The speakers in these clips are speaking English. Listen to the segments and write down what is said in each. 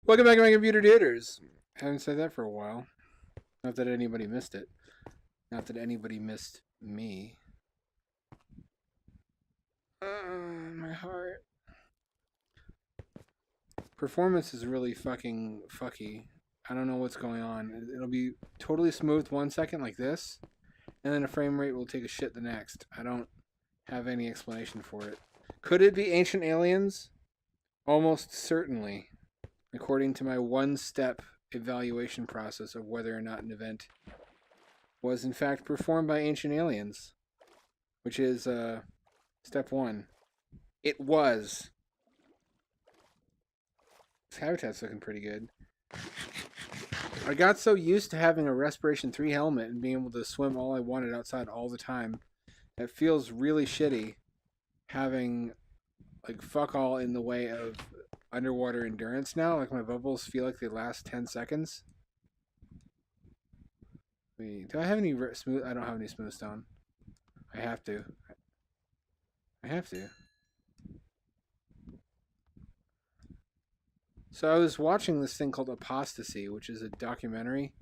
Welcome back to my computer daters. Haven't said that for a while. Not that anybody missed it. Not that anybody missed me. My heart. Performance is really fucking fucky. I don't know what's going on. It'll be totally smooth 1 second like this, and then a frame rate will take a shit the next. I don't have any explanation for it. Could it be ancient aliens? Almost certainly, according to my one-step evaluation process of whether or not an event was in fact performed by ancient aliens, which is step one. It was. This habitat's looking pretty good. I got so used to having a Respiration 3 helmet and being able to swim all I wanted outside all the time. It feels really shitty having like fuck all in the way of underwater endurance now. Like my bubbles feel like they last 10 seconds. Wait, do I have any smooth? I don't have any smooth stone. I have to. I have to. So I was watching this thing called Apostasy, which is a documentary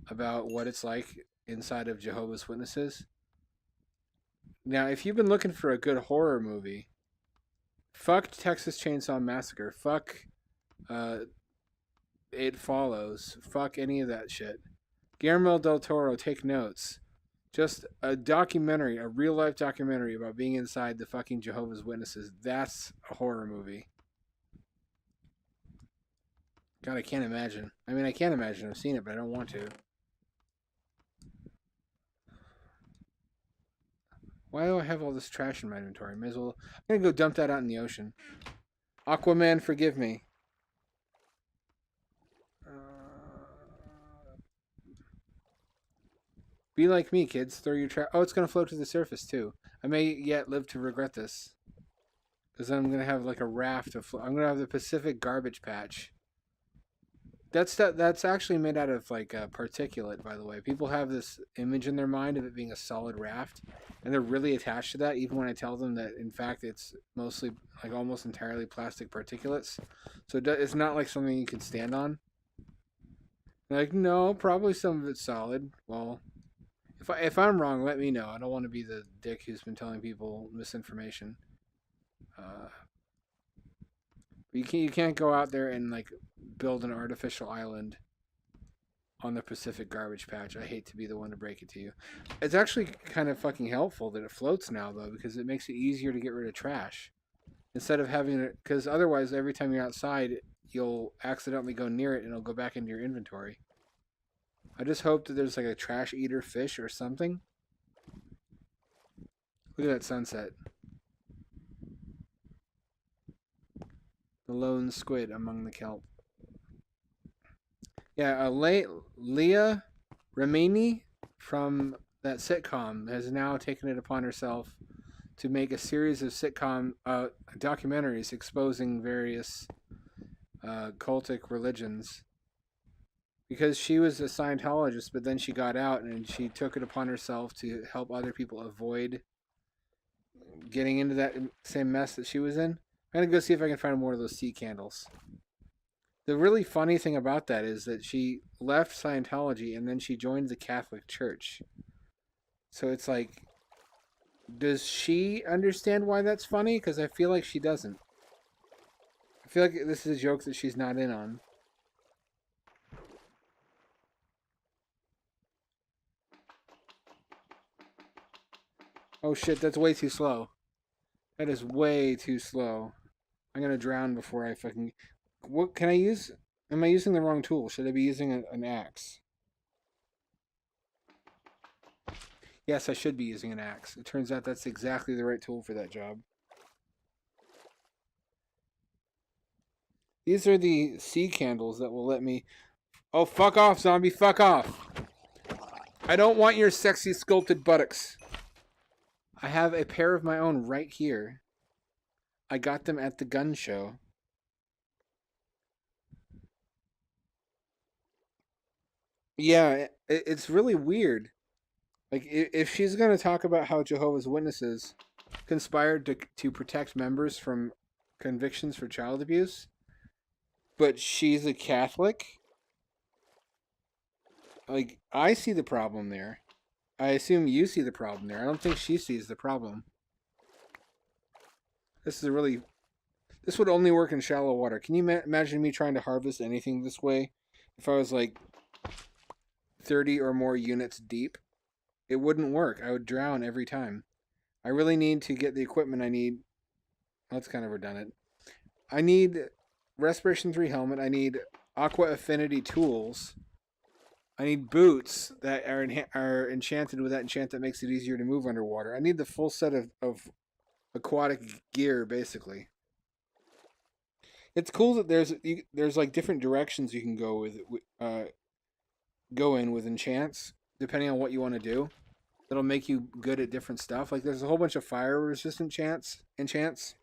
about what it's like inside of Jehovah's Witnesses. Now, if you've been looking for a good horror movie, fuck Texas Chainsaw Massacre, fuck It Follows, fuck any of that shit. Guillermo del Toro, take notes. Just a documentary, a real life documentary about being inside the fucking Jehovah's Witnesses. That's a horror movie. God, I can't imagine. I mean, I can't imagine. I've seen it, but I don't want to. Why do I have all this trash in my inventory? May as well. I'm gonna go dump that out in the ocean. Aquaman, forgive me. Be like me, kids. Throw your trash. Oh, it's gonna float to the surface too. I may yet live to regret this, because I'm gonna have like a raft of. I'm gonna have the Pacific Garbage Patch. That's actually made out of like particulate, by the way. People have this image in their mind of it being a solid raft, and they're really attached to that. Even when I tell them that, in fact, it's mostly like almost entirely plastic particulates, so it's not like something you can stand on. They're like, no, probably some of it's solid. Well, if I'm wrong, let me know. I don't want to be the dick who's been telling people misinformation. You can't go out there and like build an artificial island on the Pacific Garbage Patch. I hate to be the one to break it to you. It's actually kind of fucking helpful that it floats now, though, because it makes it easier to get rid of trash. Instead of having it, because otherwise every time you're outside, you'll accidentally go near it and it'll go back into your inventory. I just hope that there's like a trash eater fish or something. Look at that sunset. The lone squid among the kelp. Yeah, Leah Remini from that sitcom has now taken it upon herself to make a series of sitcom documentaries exposing various cultic religions. Because she was a Scientologist, but then she got out and she took it upon herself to help other people avoid getting into that same mess that she was in. I'm going to go see if I can find more of those sea candles. The really funny thing about that is that she left Scientology and then she joined the Catholic Church. So it's like, does she understand why that's funny? Because I feel like she doesn't. I feel like this is a joke that she's not in on. Oh shit, that's way too slow. That is way too slow. I'm gonna drown before I fucking... What can I use? Am I using the wrong tool? Should I be using an axe? Yes, I should be using an axe. It turns out that's exactly the right tool for that job. These are the sea candles that will let me... Oh, fuck off, zombie, fuck off! I don't want your sexy sculpted buttocks. I have a pair of my own right here. I got them at the gun show. Yeah, it's really weird. Like, if she's going to talk about how Jehovah's Witnesses conspired to protect members from convictions for child abuse, but she's a Catholic. Like, I see the problem there. I assume you see the problem there. I don't think she sees the problem. This is a really... This would only work in shallow water. Can you imagine me trying to harvest anything this way? If I was like 30 or more units deep, it wouldn't work. I would drown every time. I really need to get the equipment I need. That's kind of redundant. I need Respiration 3 helmet. I need Aqua Affinity tools. I need boots that are enchanted with that enchant that makes it easier to move underwater. I need the full set of aquatic gear, basically. It's cool that there's like different directions you can go with enchants depending on what you want to do. That'll make you good at different stuff. Like there's a whole bunch of fire resistant enchants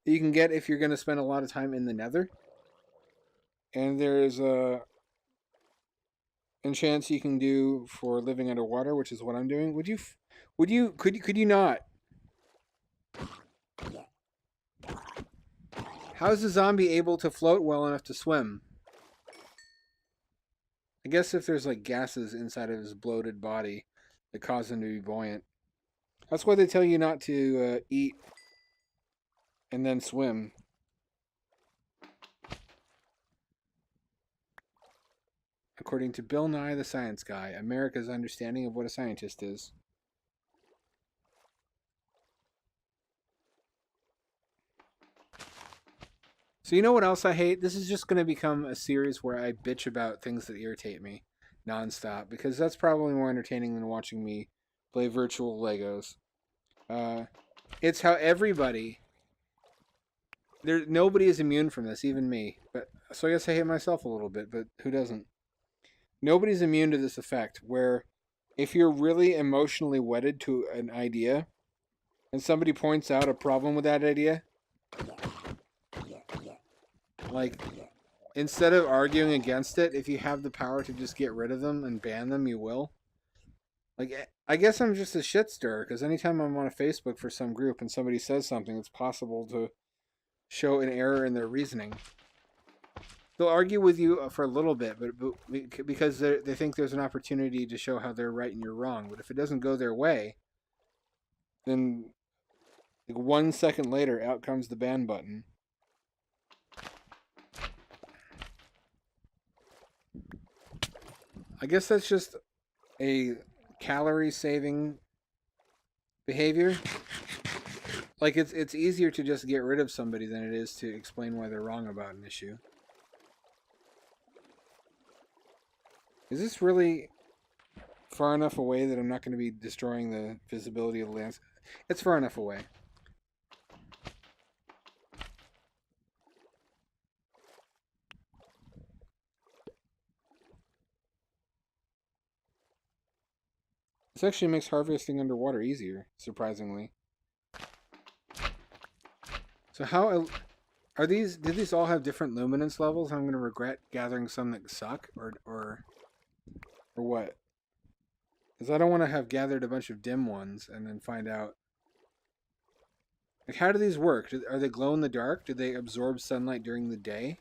that you can get if you're going to spend a lot of time in the Nether. And there's enchants you can do for living underwater, which is what I'm doing. Could you not? How is the zombie able to float well enough to swim? I guess if there's like gases inside of his bloated body that cause him to be buoyant. That's why they tell you not to eat and then swim. According to Bill Nye the Science Guy, America's understanding of what a scientist is. So you know what else I hate? This is just going to become a series where I bitch about things that irritate me nonstop, because that's probably more entertaining than watching me play virtual Legos. It's how everybody... Nobody is immune from this, even me. But so I guess I hate myself a little bit, but who doesn't? Nobody's immune to this effect, where if you're really emotionally wedded to an idea, and somebody points out a problem with that idea, like, instead of arguing against it, if you have the power to just get rid of them and ban them, you will. Like, I guess I'm just a shit stirrer, because anytime I'm on a Facebook for some group and somebody says something, it's possible to show an error in their reasoning. They'll argue with you for a little bit, but because they think there's an opportunity to show how they're right and you're wrong. But if it doesn't go their way, then like 1 second later, out comes the ban button. I guess that's just a calorie-saving behavior. Like, it's easier to just get rid of somebody than it is to explain why they're wrong about an issue. Is this really far enough away that I'm not going to be destroying the visibility of the landscape? It's far enough away. This actually makes harvesting underwater easier, surprisingly. So how are these? Did these all have different luminance levels? I'm going to regret gathering some that suck, or what? Because I don't want to have gathered a bunch of dim ones and then find out. Like, how do these work? Are they glow in the dark? Do they absorb sunlight during the day?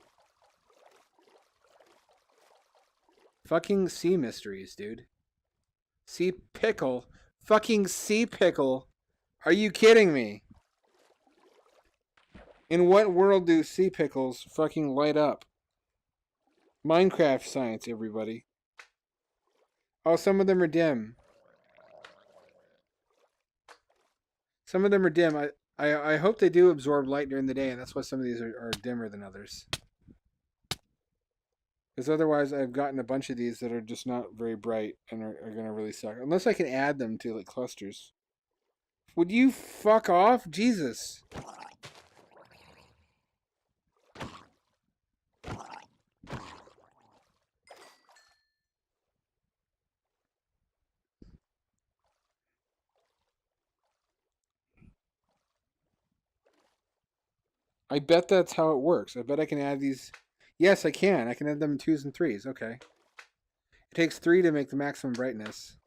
Fucking sea mysteries, dude. Sea pickle. Fucking sea pickle. Are you kidding me? In what world do sea pickles fucking light up? Minecraft science, everybody. Oh, some of them are dim. Some of them are dim. I hope they do absorb light during the day, and that's why some of these are dimmer than others. Because otherwise, I've gotten a bunch of these that are just not very bright and are going to really suck. Unless I can add them to, like, clusters. Would you fuck off? Jesus. I bet that's how it works. I bet I can add these. Yes, I can. I can add them in 2s and 3s. Okay. It takes 3 to make the maximum brightness.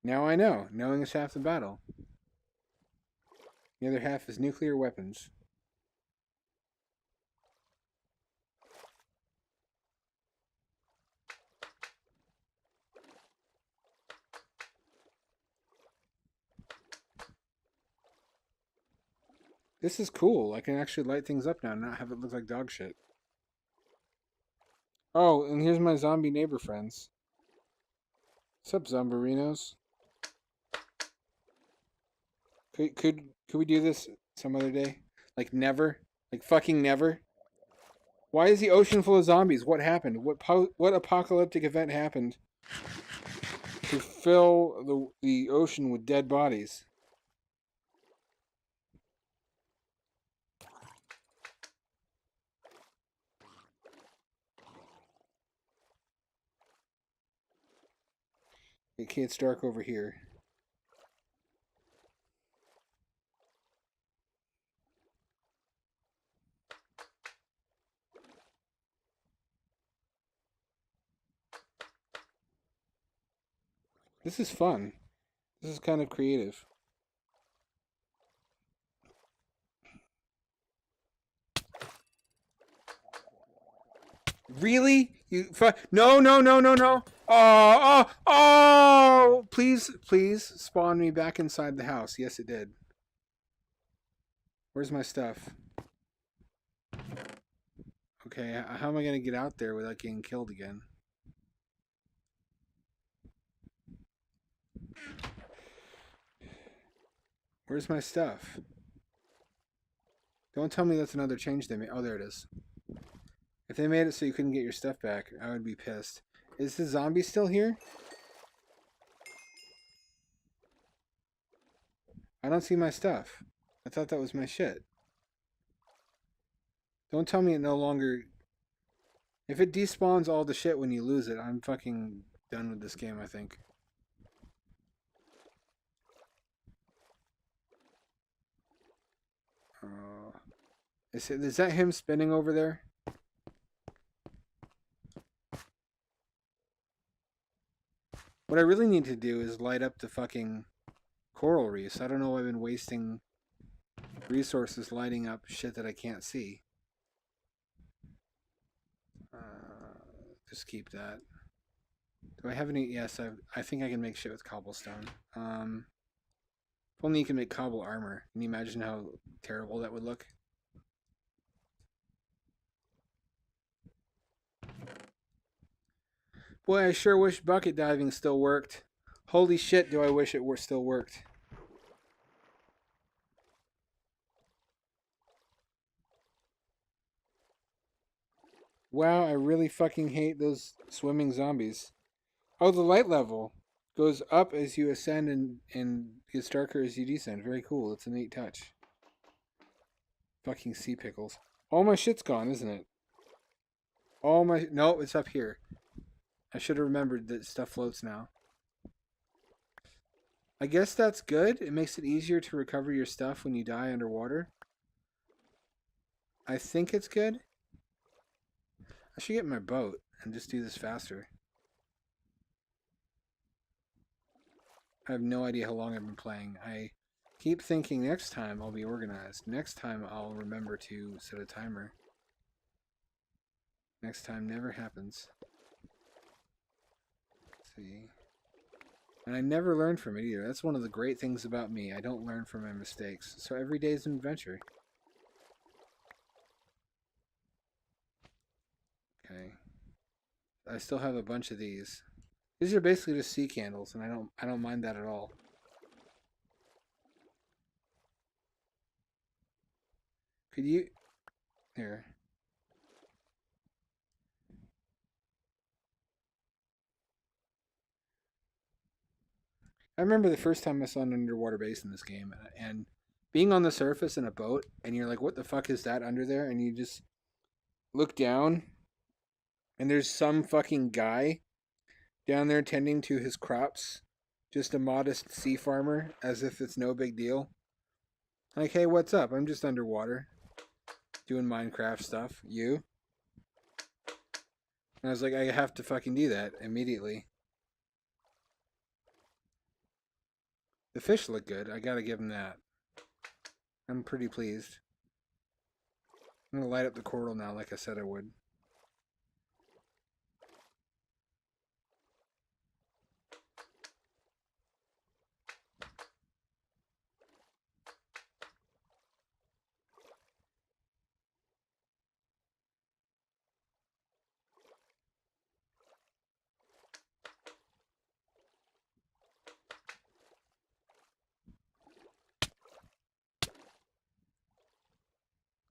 Now I know. Knowing is half the battle. The other half is nuclear weapons. This is cool. I can actually light things up now and not have it look like dog shit. Oh, and here's my zombie neighbor friends. What's up, Zombarinos? Could we do this some other day? Like never? Like fucking never? Why is the ocean full of zombies? What happened? What apocalyptic event happened to fill the ocean with dead bodies? Okay, it's dark over here. This is fun. This is kind of creative. Really? No, no, no, no, no. Oh, oh, oh! Please, please spawn me back inside the house. Yes, it did. Where's my stuff? Okay, how am I going to get out there without getting killed again? Where's my stuff? Don't tell me that's another change they made. Oh, there it is. If they made it so you couldn't get your stuff back, I would be pissed. Is the zombie still here? I don't see my stuff. I thought that was my shit. Don't tell me it no longer... If it despawns all the shit when you lose it, I'm fucking done with this game, I think. Is that him spinning over there? What I really need to do is light up the fucking coral reefs. I don't know why I've been wasting resources lighting up shit that I can't see. Just keep that. Do I have any? Yes, I think I can make shit with cobblestone. If only you can make cobble armor. Can you imagine how terrible that would look? Boy, I sure wish bucket diving still worked. Holy shit, do I wish it still worked. Wow, I really fucking hate those swimming zombies. Oh, the light level goes up as you ascend and gets darker as you descend. Very cool. It's a neat touch. Fucking sea pickles. All my shit's gone, isn't it? All my... No, it's up here. I should have remembered that stuff floats now. I guess that's good. It makes it easier to recover your stuff when you die underwater. I think it's good. I should get my boat and just do this faster. I have no idea how long I've been playing. I keep thinking next time I'll be organized. Next time I'll remember to set a timer. Next time never happens. Let's see. And I never learn from it either. That's one of the great things about me. I don't learn from my mistakes. So every day is an adventure. Okay. I still have a bunch of these. These are basically just sea candles, and I don't mind that at all. Could you... Here. I remember the first time I saw an underwater base in this game, and being on the surface in a boat, and you're like, what the fuck is that under there? And you just look down, and there's some fucking guy down there tending to his crops. Just a modest sea farmer, as if it's no big deal. Like, hey, what's up? I'm just underwater, doing Minecraft stuff. You? And I was like, I have to fucking do that immediately. The fish look good. I gotta give him that. I'm pretty pleased. I'm gonna light up the coral now, like I said I would.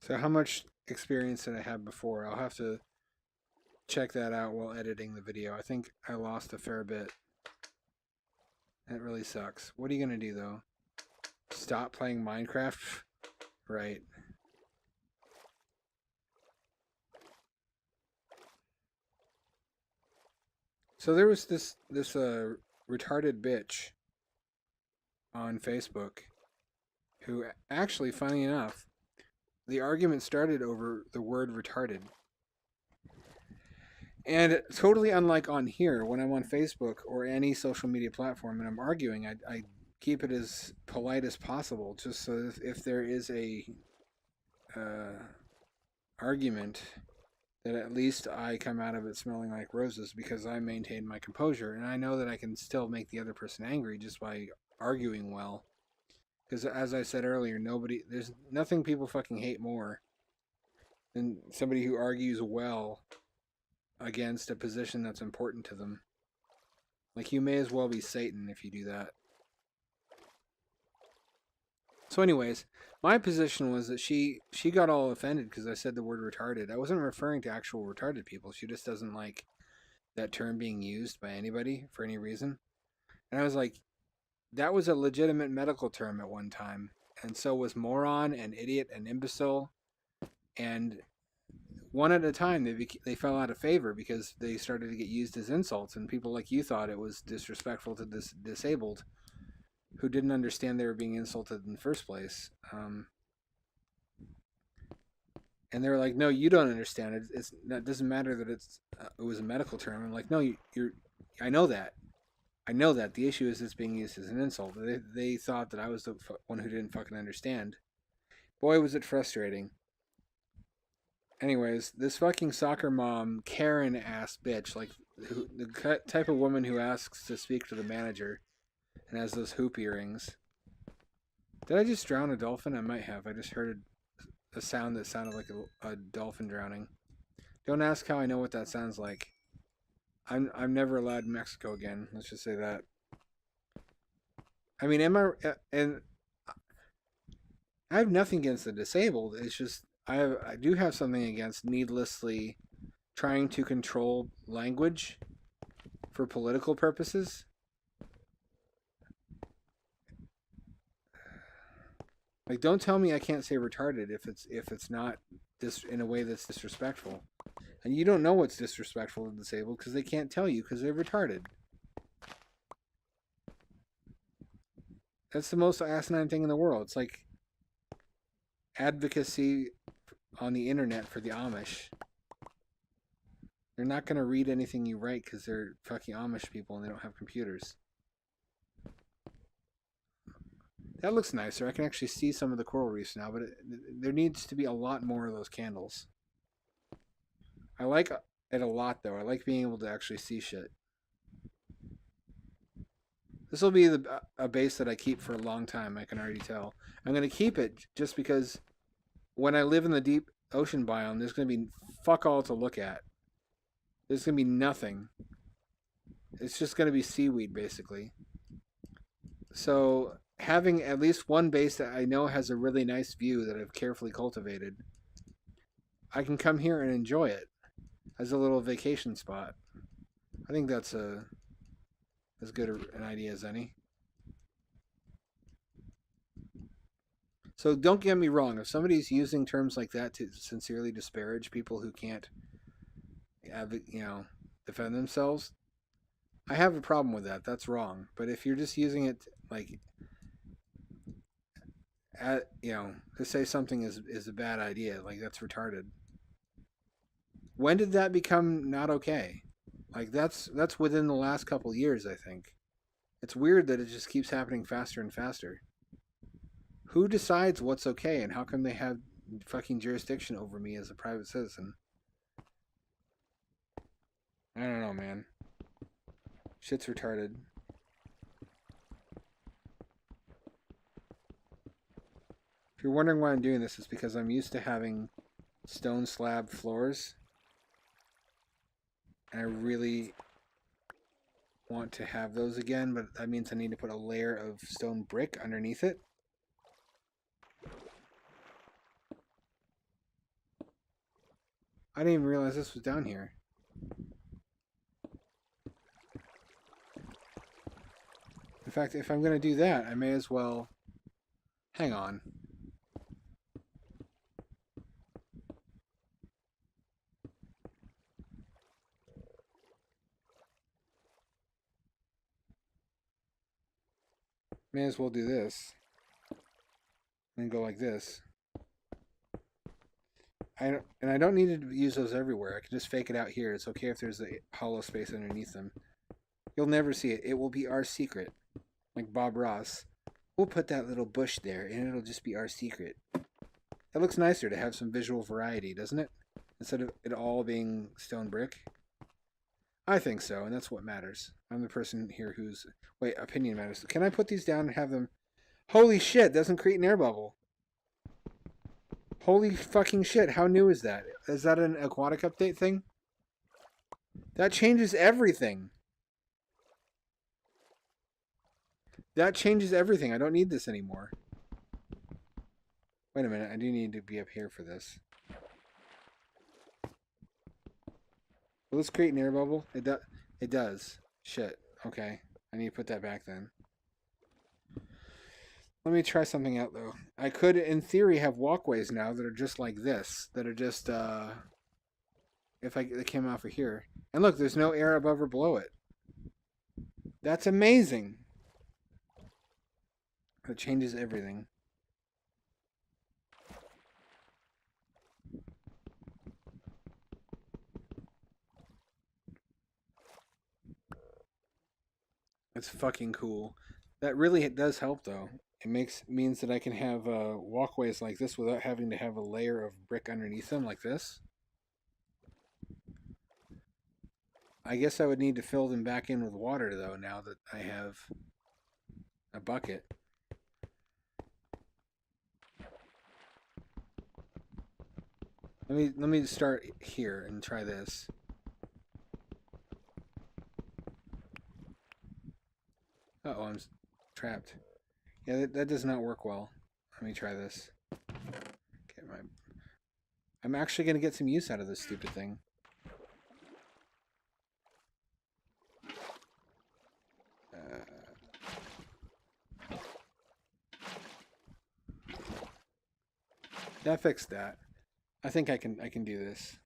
So how much experience did I have before? I'll have to check that out while editing the video. I think I lost a fair bit. That really sucks. What are you going to do, though? Stop playing Minecraft? Right. So there was this retarded bitch on Facebook who actually, funny enough, the argument started over the word retarded. And totally unlike on here, when I'm on Facebook or any social media platform and I'm arguing, I keep it as polite as possible, just so if there is a argument, that at least I come out of it smelling like roses because I maintain my composure, and I know that I can still make the other person angry just by arguing well. Because as I said earlier, there's nothing people fucking hate more than somebody who argues well against a position that's important to them. Like, you may as well be Satan if you do that. So anyways, my position was that she got all offended because I said the word retarded. I wasn't referring to actual retarded people. She just doesn't like that term being used by anybody for any reason. And I was like, that was a legitimate medical term at one time. And so was moron and idiot and imbecile. And one at a time, they fell out of favor because they started to get used as insults. And people like you thought it was disrespectful to disabled who didn't understand they were being insulted in the first place. And they were like, "No, you don't understand it. It doesn't matter that it was a medical term." I'm like, "No, I know that. I know that. The issue is it's being used as an insult." They thought that I was the one who didn't fucking understand. Boy, was it frustrating. Anyways, this fucking soccer mom, Karen ass bitch, like the type of woman who asks to speak to the manager and has those hoop earrings. Did I just drown a dolphin? I might have. I just heard a sound that sounded like a dolphin drowning. Don't ask how I know what that sounds like. I'm never allowed in Mexico again. Let's just say that. I mean, and I have nothing against the disabled. It's just I do have something against needlessly trying to control language for political purposes. Like, don't tell me I can't say retarded if it's not in a way that's disrespectful. And you don't know what's disrespectful to disabled because they can't tell you because they're retarded. That's the most asinine thing in the world. It's like advocacy on the internet for the Amish. They're not going to read anything you write because they're fucking Amish people and they don't have computers. That looks nicer. I can actually see some of the coral reefs now, but there needs to be a lot more of those candles. I like it a lot, though. I like being able to actually see shit. This will be a base that I keep for a long time, I can already tell. I'm going to keep it just because when I live in the deep ocean biome, there's going to be fuck all to look at. There's going to be nothing. It's just going to be seaweed, basically. So having at least one base that I know has a really nice view that I've carefully cultivated, I can come here and enjoy it as a little vacation spot. I think that's as good an idea as any. So don't get me wrong. If somebody's using terms like that to sincerely disparage people who can't, defend themselves, I have a problem with that. That's wrong. But if you're just using it like, to say something is a bad idea, like that's retarded. When did that become not okay? Like that's within the last couple years, I think. It's weird that it just keeps happening faster and faster. Who decides what's okay and how come they have fucking jurisdiction over me as a private citizen? I don't know, man. Shit's retarded. If you're wondering why I'm doing this, it's because I'm used to having stone slab floors. And I really want to have those again, but that means I need to put a layer of stone brick underneath it. I didn't even realize this was down here. In fact, if I'm going to do that, I may as well... Hang on. May as well do this. And go like this. And I don't need to use those everywhere. I can just fake it out here. It's okay if there's a hollow space underneath them. You'll never see it. It will be our secret. Like Bob Ross. We'll put that little bush there, and it'll just be our secret. That looks nicer to have some visual variety, doesn't it? Instead of it all being stone brick. I think so, and that's what matters. I'm the person here who's... Wait, opinion matters. Can I put these down and have them... Holy shit, doesn't create an air bubble. Holy fucking shit, how new is that? Is that an Aquatic update thing? That changes everything. That changes everything. I don't need this anymore. Wait a minute, I do need to be up here for this. Will this create an air bubble? It does. Shit. Okay. I need to put that back then. Let me try something out, though. I could, in theory, have walkways now that are just like this. That are just, if they came off of here. And look, there's no air above or below it. That's amazing. It changes everything. It's fucking cool. That really does help, though. It means that I can have walkways like this without having to have a layer of brick underneath them like this. I guess I would need to fill them back in with water, though, now that I have a bucket. Let me start here and try this. Uh-oh, I'm trapped. Yeah, that does not work well. Let me try this. Okay, I'm actually going to get some use out of this stupid thing. That fixed that. I think I can do this.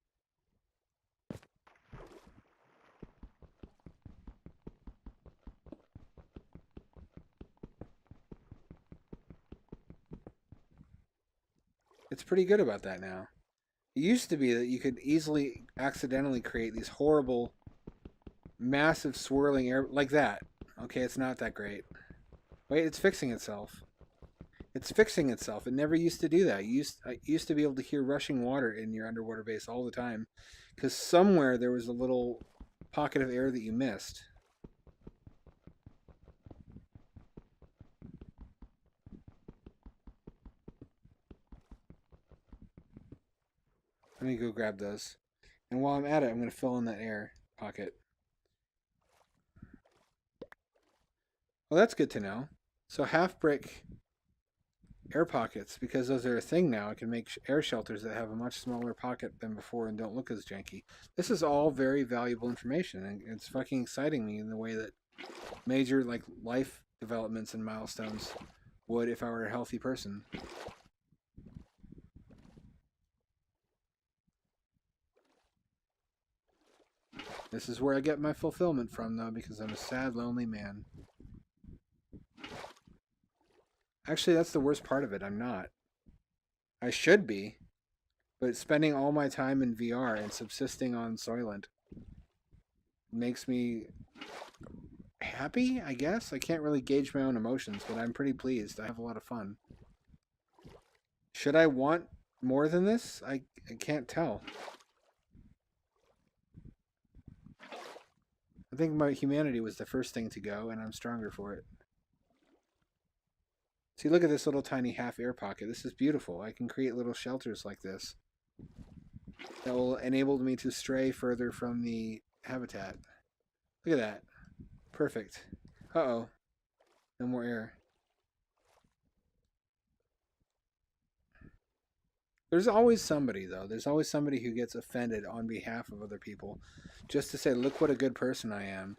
It's pretty good about that now. It used to be that you could easily accidentally create these horrible, massive swirling air like that. Okay, it's not that great. Wait, it's fixing itself. It's fixing itself. It never used to do that. I used to be able to hear rushing water in your underwater base all the time, because somewhere there was a little pocket of air that you missed. Let me go grab those. And while I'm at it, I'm going to fill in that air pocket. Well, that's good to know. So half brick air pockets, because those are a thing now. I can make air shelters that have a much smaller pocket than before and don't look as janky. This is all very valuable information, and it's fucking exciting me in the way that major like life developments and milestones would if I were a healthy person. This is where I get my fulfillment from, though, because I'm a sad, lonely man. Actually, that's the worst part of it. I'm not. I should be, but spending all my time in VR and subsisting on Soylent makes me happy, I guess. I can't really gauge my own emotions, but I'm pretty pleased. I have a lot of fun. Should I want more than this? I can't tell. I think my humanity was the first thing to go, and I'm stronger for it. See, look at this little tiny half air pocket. This is beautiful. I can create little shelters like this that will enable me to stray further from the habitat. Look at that. Perfect. Uh-oh. No more air. There's always somebody, though. There's always somebody who gets offended on behalf of other people just to say, look what a good person I am.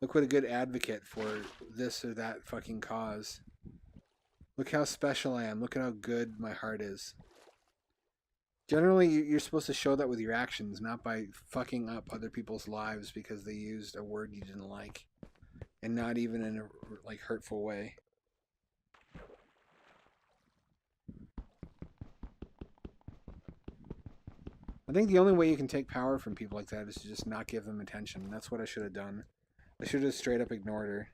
Look what a good advocate for this or that fucking cause. Look how special I am. Look at how good my heart is. Generally, you're supposed to show that with your actions, not by fucking up other people's lives because they used a word you didn't like. And not even in a, like, hurtful way. I think the only way you can take power from people like that is to just not give them attention. That's what I should have done. I should have straight up ignored her.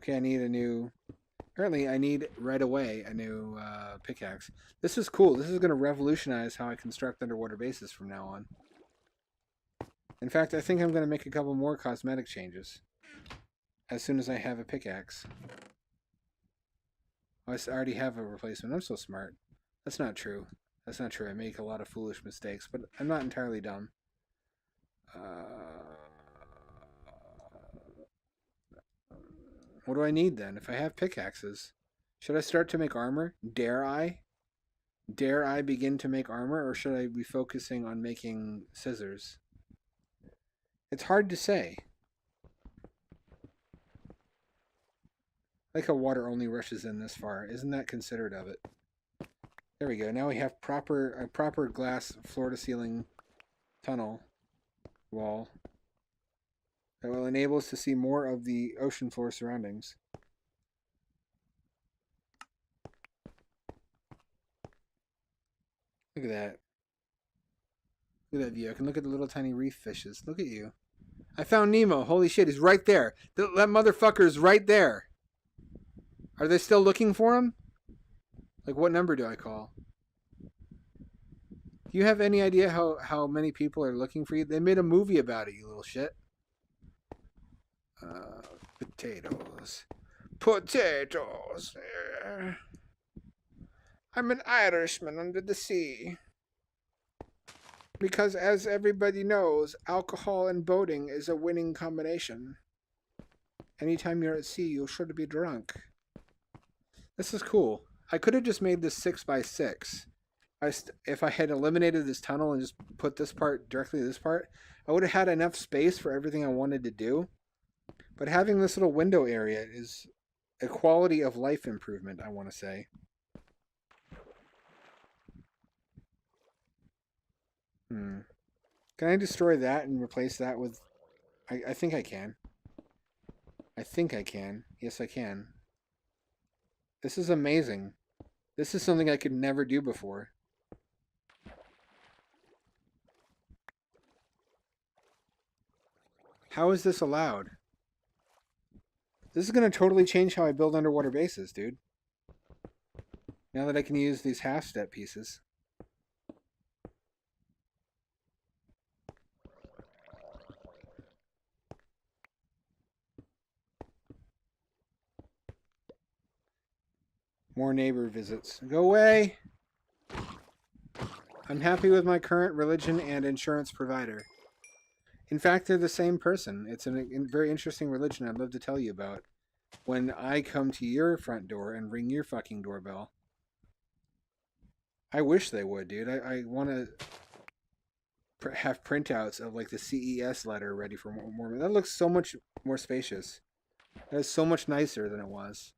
Okay, I need a new... Apparently, I need, right away, a new pickaxe. This is cool. This is going to revolutionize how I construct underwater bases from now on. In fact, I think I'm going to make a couple more cosmetic changes as soon as I have a pickaxe. I already have a replacement. I'm so smart. That's not true. That's not true. I make a lot of foolish mistakes, but I'm not entirely dumb. What do I need then? If I have pickaxes, should I start to make armor? Dare I? Dare I begin to make armor, or should I be focusing on making scissors? It's hard to say. Like how water only rushes in this far. Isn't that considerate of it? There we go. Now we have a proper glass floor-to-ceiling tunnel wall that will enable us to see more of the ocean floor surroundings. Look at that. Look at that view. I can look at the little tiny reef fishes. Look at you. I found Nemo. Holy shit, he's right there. That motherfucker's right there. Are they still looking for him? Like, what number do I call? Do you have any idea how many people are looking for you? They made a movie about it, you little shit. Potatoes. Potatoes. I'm an Irishman under the sea. Because as everybody knows, alcohol and boating is a winning combination. Anytime you're at sea, you're sure to be drunk. This is cool. I could have just made this 6x6. If I had eliminated this tunnel and just put this part directly to this part, I would have had enough space for everything I wanted to do. But having this little window area is a quality of life improvement, I want to say. Can I destroy that and replace that with... I think I can. I think I can. Yes, I can. This is amazing. This is something I could never do before. How is this allowed? This is going to totally change how I build underwater bases, dude. Now that I can use these half-step pieces. More neighbor visits. Go away! I'm happy with my current religion and insurance provider. In fact, they're the same person. It's a very interesting religion I'd love to tell you about when I come to your front door and ring your fucking doorbell. I wish they would, dude. I want to have printouts of like the CES letter ready for more. That looks so much more spacious. That is so much nicer than it was.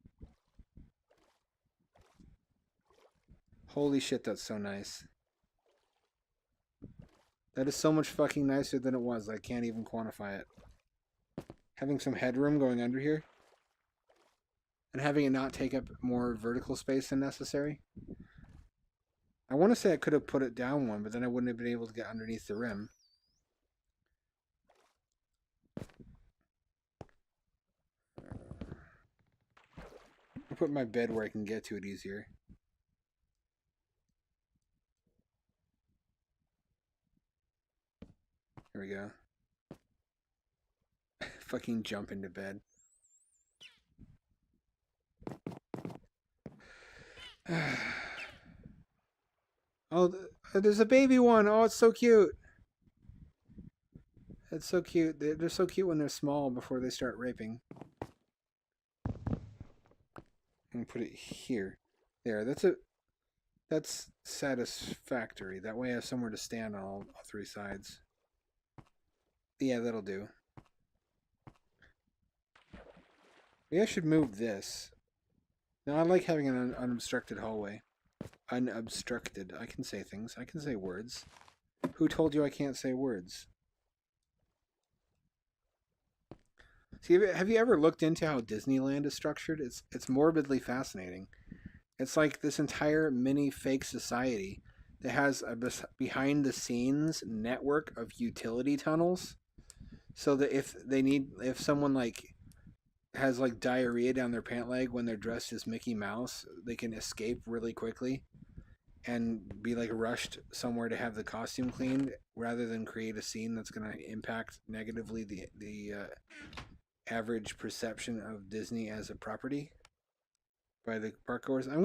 Holy shit, that's so nice. That is so much fucking nicer than it was. I can't even quantify it. Having some headroom going under here. And having it not take up more vertical space than necessary. I want to say I could have put it down one, but then I wouldn't have been able to get underneath the rim. I'll put my bed where I can get to it easier. There we go. Fucking jump into bed. Oh, there's a baby one. Oh, it's so cute. It's so cute. They're so cute when they're small before they start raping. I'm gonna put it here. There, that's a... That's satisfactory. That way I have somewhere to stand on all three sides. Yeah, that'll do. Maybe I should move this. Now I like having an unobstructed hallway. Unobstructed. I can say things. I can say words. Who told you I can't say words? See, have you ever looked into how Disneyland is structured? It's morbidly fascinating. It's like this entire mini fake society that has a behind the scenes network of utility tunnels, so that if someone like has like diarrhea down their pant leg when they're dressed as Mickey Mouse, they can escape really quickly and be like rushed somewhere to have the costume cleaned rather than create a scene that's going to impact negatively the average perception of Disney as a property by the park goers. I'm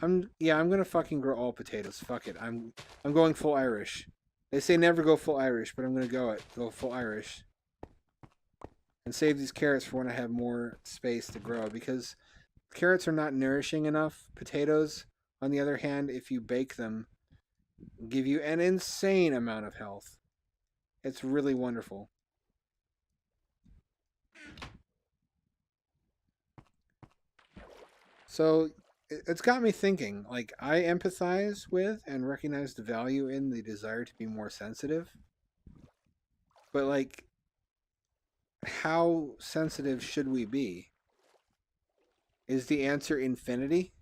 gonna fucking grow all potatoes. Fuck it. I'm going full Irish. They say never go full Irish, but I'm gonna go full Irish. And save these carrots for when I have more space to grow, because carrots are not nourishing enough. Potatoes, on the other hand, if you bake them, give you an insane amount of health. It's really wonderful. So it's got me thinking. Like, I empathize with and recognize the value in the desire to be more sensitive. But, like, how sensitive should we be? Is the answer infinity?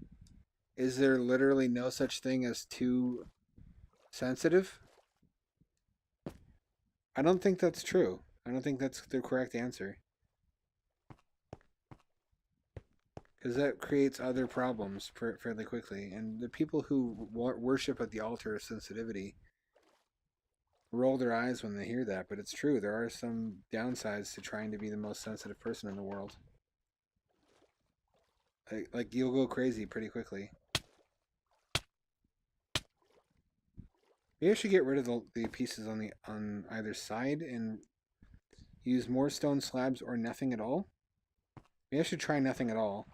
Is there literally no such thing as too sensitive? I don't think that's true. I don't think that's the correct answer. Because that creates other problems fairly quickly. And the people who worship at the altar of sensitivity roll their eyes when they hear that, but it's true. There are some downsides to trying to be the most sensitive person in the world. Like you'll go crazy pretty quickly. Maybe I should get rid of the pieces on either side and use more stone slabs or nothing at all. Maybe I should try nothing at all.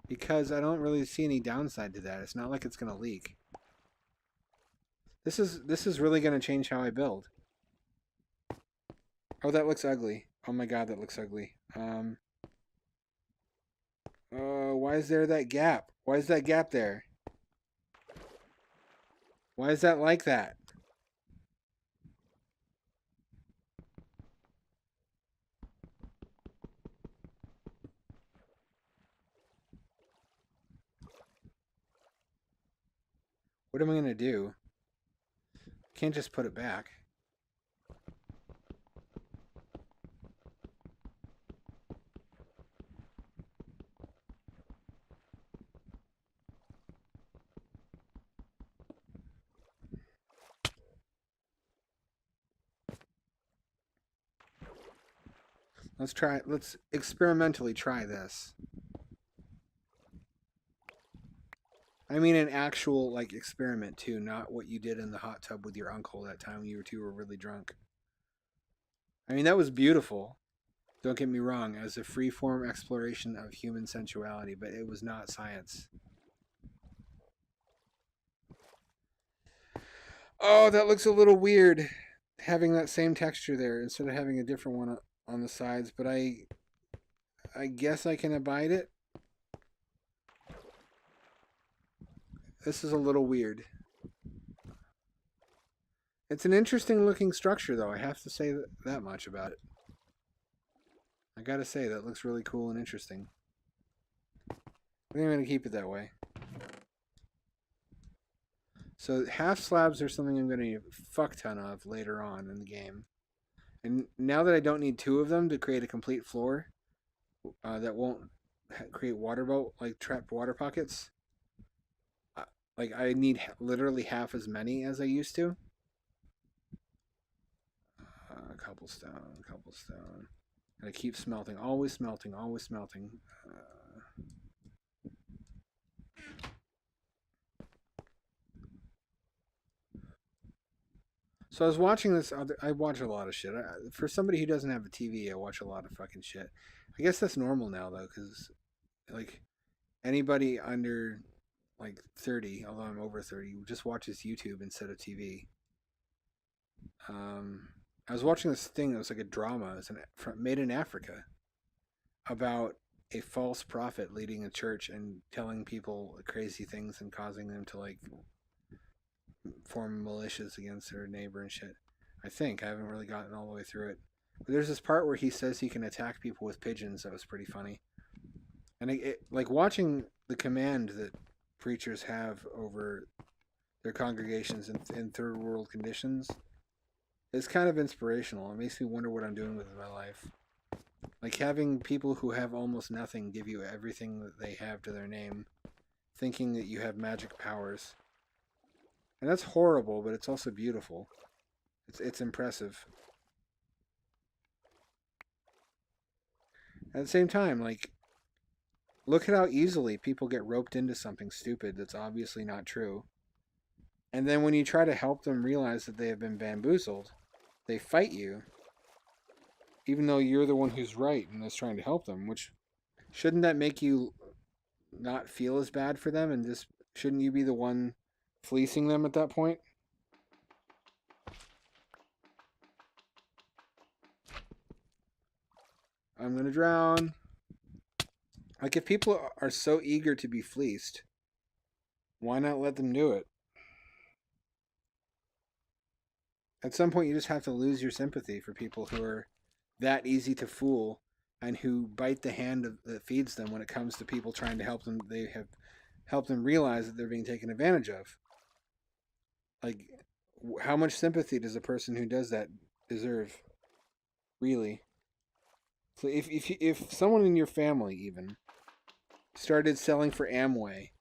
Because I don't really see any downside to that. It's not like it's gonna leak. This is really gonna change how I build. Oh, that looks ugly. Oh my god, that looks ugly. Why is there that gap? Why is that gap there? Why is that like that? What am I gonna do? Can't just put it back. Let's experimentally try this. I mean an actual like experiment too, not what you did in the hot tub with your uncle that time you two were really drunk. I mean that was beautiful. Don't get me wrong, as a free-form exploration of human sensuality, but it was not science. Oh, that looks a little weird, having that same texture there instead of having a different one on the sides, but I guess I can abide it. This is a little weird. It's an interesting looking structure, though. I have to say that much about it. I gotta say, that looks really cool and interesting. I think I'm gonna keep it that way. So half slabs are something I'm gonna need a fuck ton of later on in the game. And now that I don't need two of them to create a complete floor that won't create water like trapped water pockets, like I need literally half as many as I used to. Cobblestone, cobblestone. Gotta keep smelting, always smelting, always smelting. So I was watching this. I watch a lot of shit. For somebody who doesn't have a TV, I watch a lot of fucking shit. I guess that's normal now though, because like anybody under like 30, although I'm over 30, just watches YouTube instead of TV. Um, I was watching this thing that was like a drama. It was made in Africa about a false prophet leading a church and telling people crazy things and causing them to like form militias against their neighbor and shit. I think I haven't really gotten all the way through it. But there's this part where he says he can attack people with pigeons. That was pretty funny. And like watching the command that preachers have over their congregations in third world conditions is kind of inspirational. It makes me wonder what I'm doing with my life. Like having people who have almost nothing give you everything that they have to their name, thinking that you have magic powers. And that's horrible, but it's also beautiful. It's impressive. At the same time, like, look at how easily people get roped into something stupid that's obviously not true. And then when you try to help them realize that they have been bamboozled, they fight you, even though you're the one who's right and is trying to help them, which shouldn't that make you not feel as bad for them and just shouldn't you be the one fleecing them at that point? I'm gonna drown. Like, if people are so eager to be fleeced, why not let them do it? At some point, you just have to lose your sympathy for people who are that easy to fool and who bite the hand that feeds them when it comes to people trying to help them. They have helped them realize that they're being taken advantage of. Like, how much sympathy does a person who does that deserve? Really? So if someone in your family even started selling for Amway,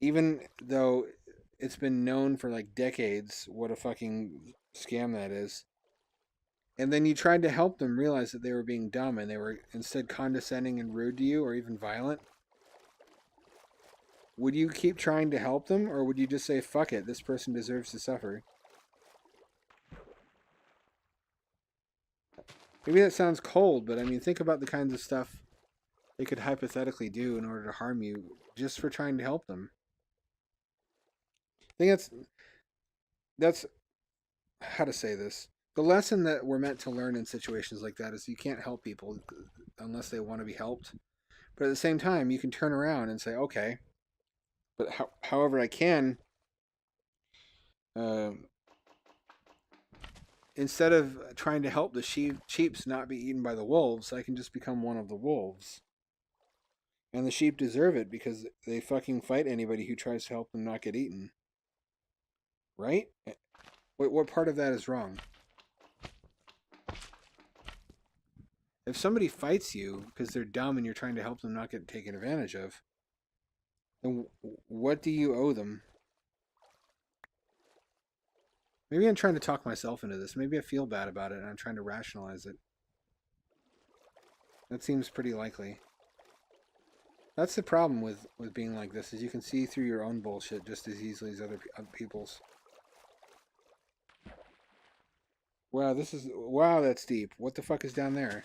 even though it's been known for like decades what a fucking scam that is, and then you tried to help them realize that they were being dumb and they were instead condescending and rude to you or even violent, would you keep trying to help them or would you just say, fuck it, this person deserves to suffer? Maybe that sounds cold, but I mean, think about the kinds of stuff they could hypothetically do in order to harm you just for trying to help them. I think that's how to say this. The lesson that we're meant to learn in situations like that is you can't help people unless they want to be helped. But at the same time, you can turn around and say, okay, but however I can, uh, instead of trying to help the sheeps not be eaten by the wolves, I can just become one of the wolves. And the sheep deserve it because they fucking fight anybody who tries to help them not get eaten. Right? What part of that is wrong? If somebody fights you because they're dumb and you're trying to help them not get taken advantage of, then what do you owe them? Maybe I'm trying to talk myself into this. Maybe I feel bad about it and I'm trying to rationalize it. That seems pretty likely. That's the problem with being like this, is you can see through your own bullshit just as easily as other people's. Wow, wow, that's deep. What the fuck is down there?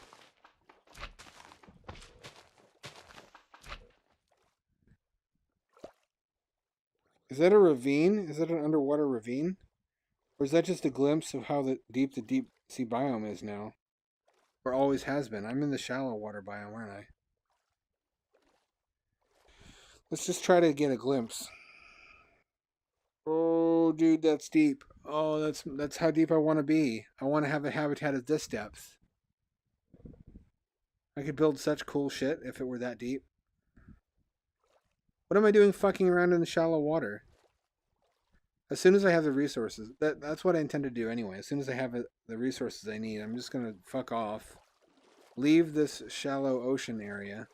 Is that a ravine? Is that an underwater ravine? Or is that just a glimpse of how deep the deep sea biome is now? Or always has been? I'm in the shallow water biome, aren't I? Let's just try to get a glimpse. Oh, dude, that's deep. Oh, that's how deep I want to be. I want to have a habitat at this depth. I could build such cool shit if it were that deep. What am I doing fucking around in the shallow water? As soon as I have the resources, that's what I intend to do anyway. As soon as I have the resources I need, I'm just going to fuck off. Leave this shallow ocean area.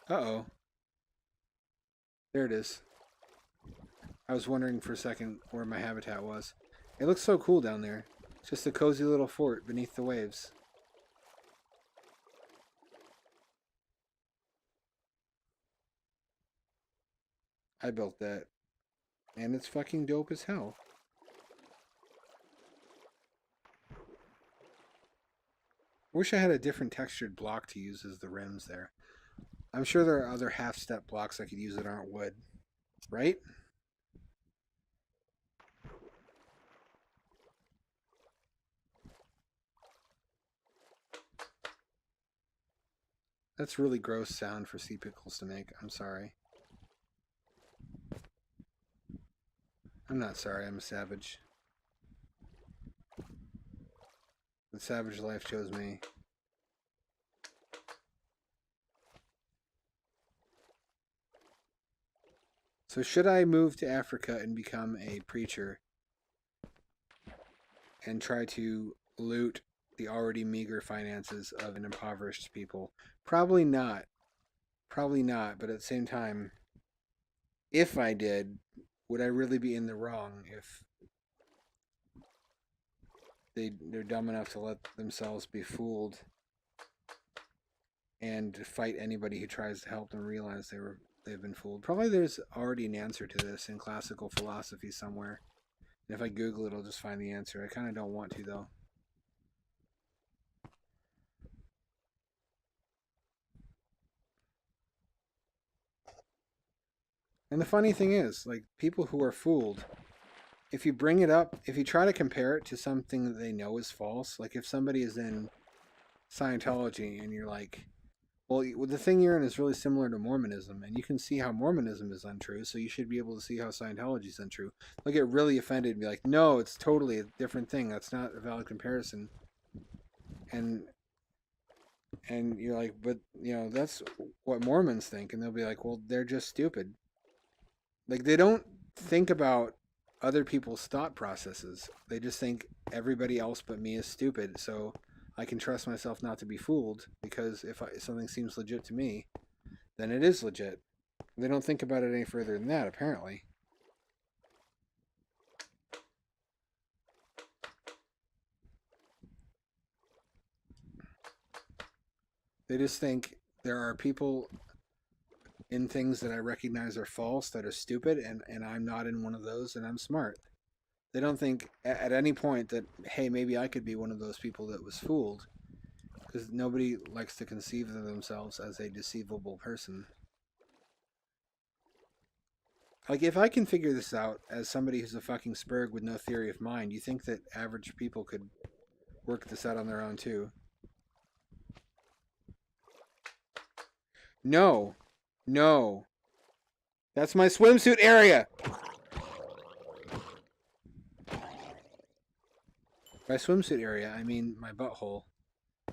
Uh-oh. There it is. I was wondering for a second where my habitat was. It looks so cool down there. It's just a cozy little fort beneath the waves. I built that. And it's fucking dope as hell. Wish I had a different textured block to use as the rims there. I'm sure there are other half-step blocks I could use that aren't wood. Right? That's really gross sound for sea pickles to make. I'm sorry. I'm not sorry, I'm a savage. The savage life chose me. So should I move to Africa and become a preacher and try to loot the already meager finances of an impoverished people? Probably not. Probably not, but at the same time, if I did, would I really be in the wrong if they're dumb enough to let themselves be fooled and fight anybody who tries to help them realize they've been fooled? Probably there's already an answer to this in classical philosophy somewhere. And if I Google it, I'll just find the answer. I kind of don't want to, though. And the funny thing is, like, people who are fooled, if you bring it up, if you try to compare it to something that they know is false, like if somebody is in Scientology and you're like, well, the thing you're in is really similar to Mormonism, and you can see how Mormonism is untrue, so you should be able to see how Scientology is untrue. They'll get really offended and be like, no, it's totally a different thing. That's not a valid comparison. And you're like, but, that's what Mormons think. And they'll be like, well, they're just stupid. Like, they don't think about other people's thought processes. They just think everybody else but me is stupid, so I can trust myself not to be fooled, because if something seems legit to me, then it is legit. They don't think about it any further than that, apparently. They just think there are people in things that I recognize are false that are stupid, and I'm not in one of those, and I'm smart. They don't think at any point that, hey, maybe I could be one of those people that was fooled, because nobody likes to conceive of themselves as a deceivable person. Like, if I can figure this out as somebody who's a fucking spurg with no theory of mind, you think that average people could work this out on their own too? No. No. That's my swimsuit area! By swimsuit area, I mean my butthole.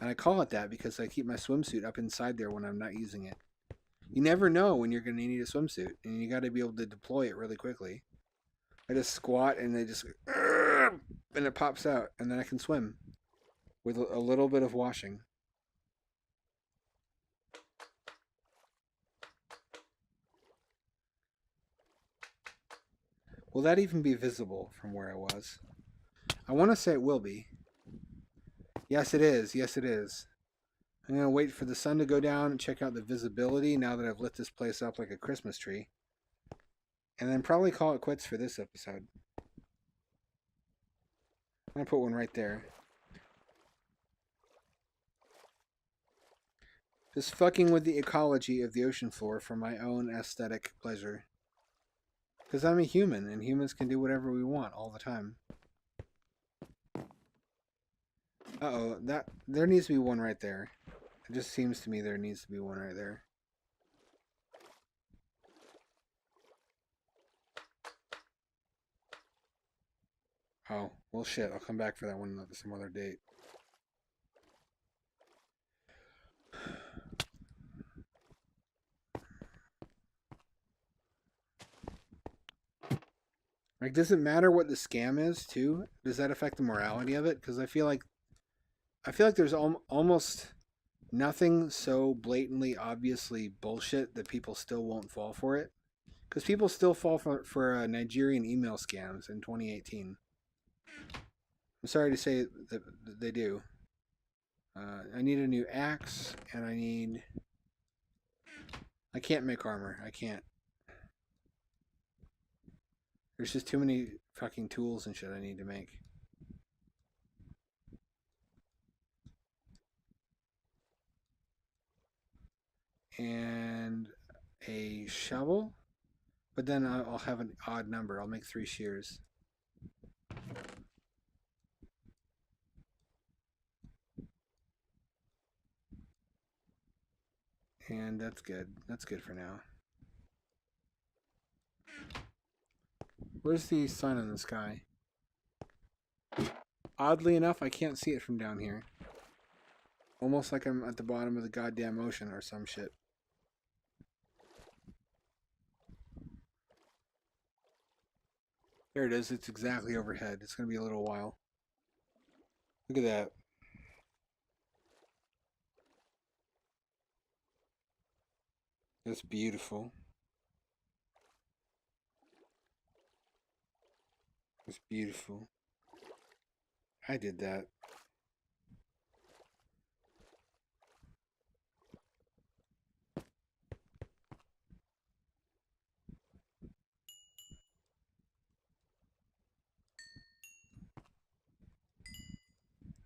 And I call it that because I keep my swimsuit up inside there when I'm not using it. You never know when you're going to need a swimsuit, and you got to be able to deploy it really quickly. I just squat and they just, and it pops out, and then I can swim with a little bit of washing. Will that even be visible from where I was? I want to say it will be. Yes, it is. Yes, it is. I'm going to wait for the sun to go down and check out the visibility now that I've lit this place up like a Christmas tree. And then probably call it quits for this episode. I'm going to put one right there. Just fucking with the ecology of the ocean floor for my own aesthetic pleasure. Because I'm a human, and humans can do whatever we want all the time. Uh-oh, there needs to be one right there. It just seems to me there needs to be one right there. Oh, well shit, I'll come back for that one some other date. Like, does it matter what the scam is, too? Does that affect the morality of it? Because I feel like there's almost nothing so blatantly, obviously bullshit that people still won't fall for it. Because people still fall for Nigerian email scams in 2018. I'm sorry to say that they do. I need a new axe, and I can't make armor. I can't. There's just too many fucking tools and shit I need to make. and a shovel. But then I'll have an odd number. I'll make 3 shears. And that's good. That's good for now. Where's the sun in the sky? Oddly enough, I can't see it from down here. Almost like I'm at the bottom of the goddamn ocean or some shit. There it is. It's exactly overhead. It's going to be a little while. Look at that. That's beautiful. It's beautiful. I did that.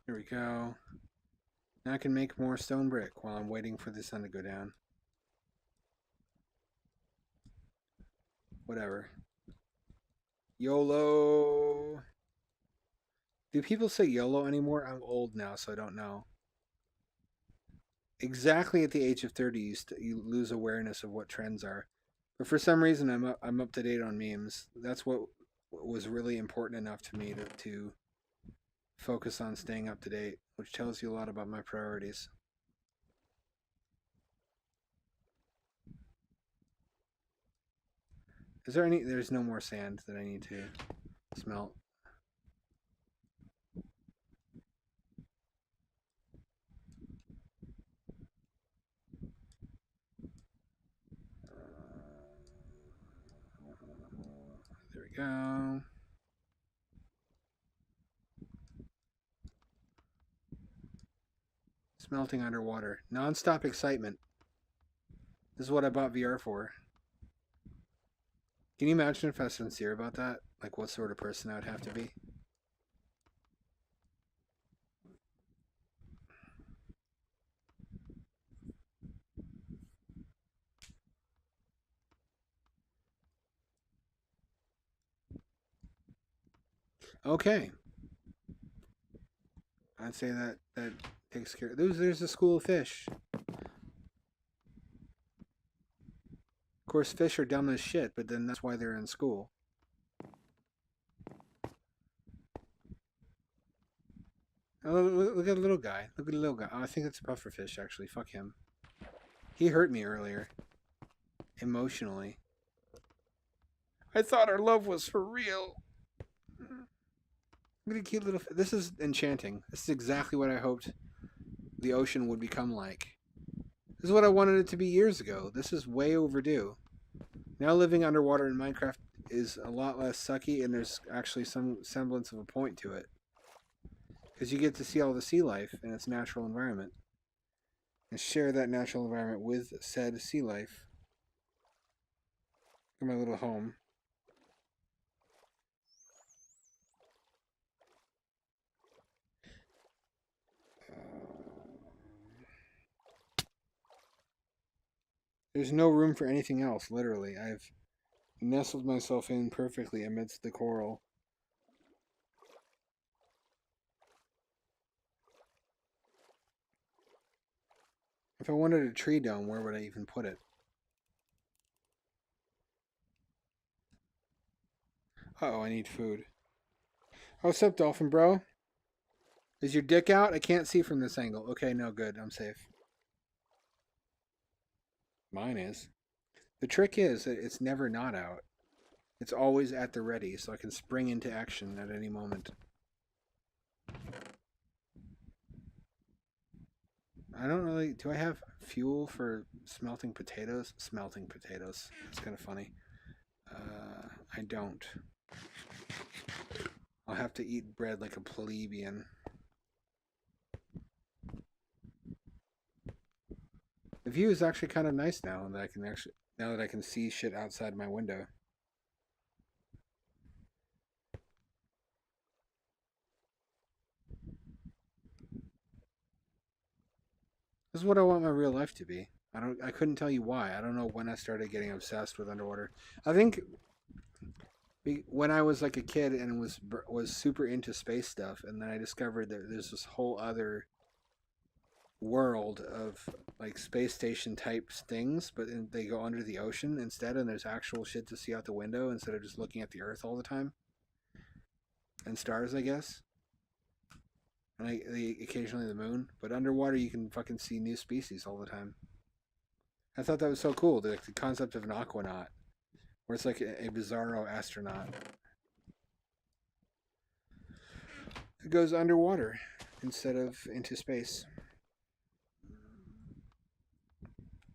Here we go. Now I can make more stone brick while I'm waiting for the sun to go down. Whatever. YOLO! Do people say YOLO anymore? I'm old now, so I don't know. Exactly at the age of 30, you lose awareness of what trends are. But for some reason, I'm up to date on memes. That's what was really important enough to me to focus on staying up to date, which tells you a lot about my priorities. Is there any? There's no more sand that I need to smelt. There we go. Smelting underwater. Non-stop excitement. This is what I bought VR for. Can you imagine if I was sincere about that? Like what sort of person I would have to be? Okay. I'd say that takes care. There's a school of fish. Of course, fish are dumb as shit, but then that's why they're in school. Oh, look at the little guy. Look at the little guy. Oh, I think it's a pufferfish, actually. Fuck him. He hurt me earlier. Emotionally. I thought our love was for real. Look at a cute little... This is enchanting. This is exactly what I hoped the ocean would become like. This is what I wanted it to be years ago. This is way overdue. Now living underwater in Minecraft is a lot less sucky, and there's actually some semblance of a point to it. Because you get to see all the sea life in its natural environment. And share that natural environment with said sea life. In my little home. There's no room for anything else, literally. I've nestled myself in perfectly amidst the coral. If I wanted a tree dome, where would I even put it? Uh-oh, I need food. Oh, what's up, dolphin bro? Is your dick out? I can't see from this angle. Okay, no, good. I'm safe. Mine is. The trick is that it's never not out. It's always at the ready, so I can spring into action at any moment. I don't really... Do I have fuel for smelting potatoes? Smelting potatoes. That's kind of funny. I don't. I'll have to eat bread like a plebeian. The view is actually kind of nice now that I can see shit outside my window. This is what I want my real life to be. I couldn't tell you why. I don't know when I started getting obsessed with underwater. I think when I was like a kid and was super into space stuff, and then I discovered that there's this whole other world of like space station type things, but they go under the ocean instead, and there's actual shit to see out the window instead of just looking at the Earth all the time and stars, I guess. And occasionally the moon, but underwater you can fucking see new species all the time. I thought that was so cool, the concept of an aquanaut, where it's like a bizarro astronaut. It goes underwater instead of into space.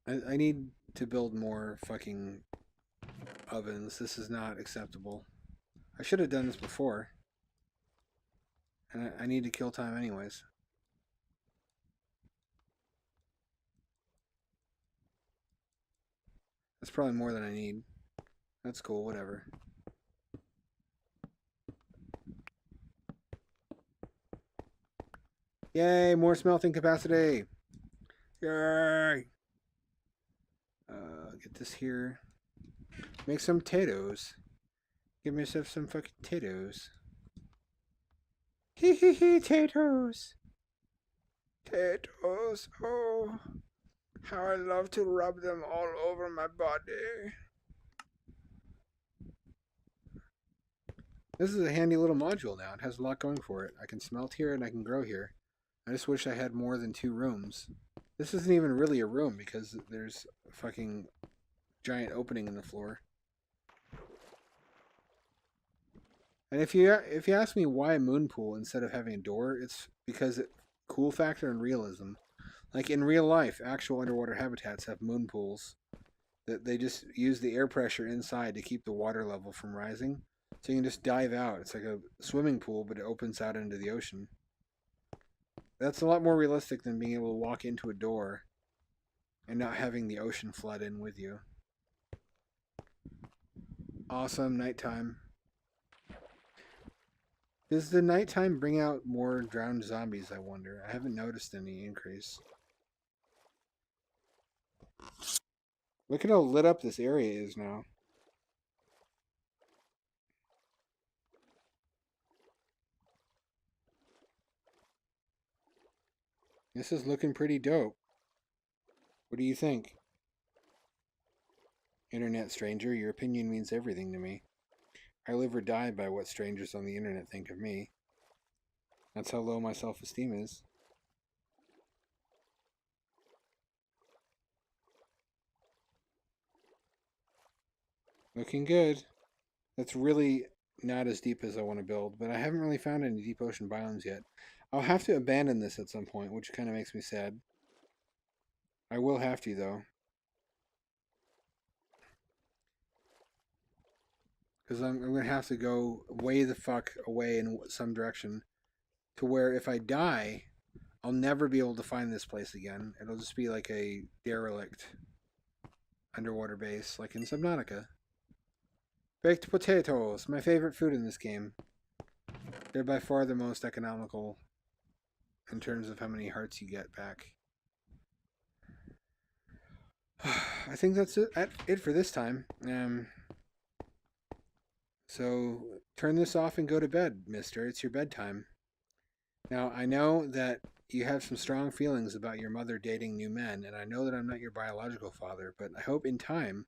I need to build more fucking ovens. This is not acceptable. I should have done this before. And I need to kill time anyways. That's probably more than I need. That's cool, whatever. Yay, more smelting capacity. Yay. Get this here. Make some potatoes. Give myself some fucking potatoes. Hee hee hee, potatoes. Potatoes, oh. How I love to rub them all over my body. This is a handy little module now. It has a lot going for it. I can smelt here and I can grow here. I just wish I had more than 2 rooms. This isn't even really a room because there's a fucking giant opening in the floor. And if you ask me why a moon pool instead of having a door, it's because cool factor and realism. Like in real life, actual underwater habitats have moon pools that they just use the air pressure inside to keep the water level from rising. So you can just dive out. It's like a swimming pool, but it opens out into the ocean. That's a lot more realistic than being able to walk into a door and not having the ocean flood in with you. Awesome, nighttime. Does the nighttime bring out more drowned zombies, I wonder? I haven't noticed any increase. Look at how lit up this area is now. This is looking pretty dope. What do you think? Internet stranger, your opinion means everything to me. I live or die by what strangers on the internet think of me. That's how low my self-esteem is. Looking good. That's really not as deep as I want to build, but I haven't really found any deep ocean biomes yet. I'll have to abandon this at some point, which kind of makes me sad. I will have to, though. Because I'm going to have to go way the fuck away in some direction to where if I die, I'll never be able to find this place again. It'll just be like a derelict underwater base, like in Subnautica. Baked potatoes, my favorite food in this game. They're by far the most economical in terms of how many hearts you get back. I think that's it for this time. So turn this off and go to bed, mister. It's your bedtime. Now, I know that you have some strong feelings about your mother dating new men, and I know that I'm not your biological father, but I hope in time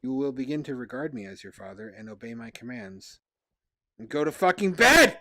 you will begin to regard me as your father and obey my commands. And go to fucking bed!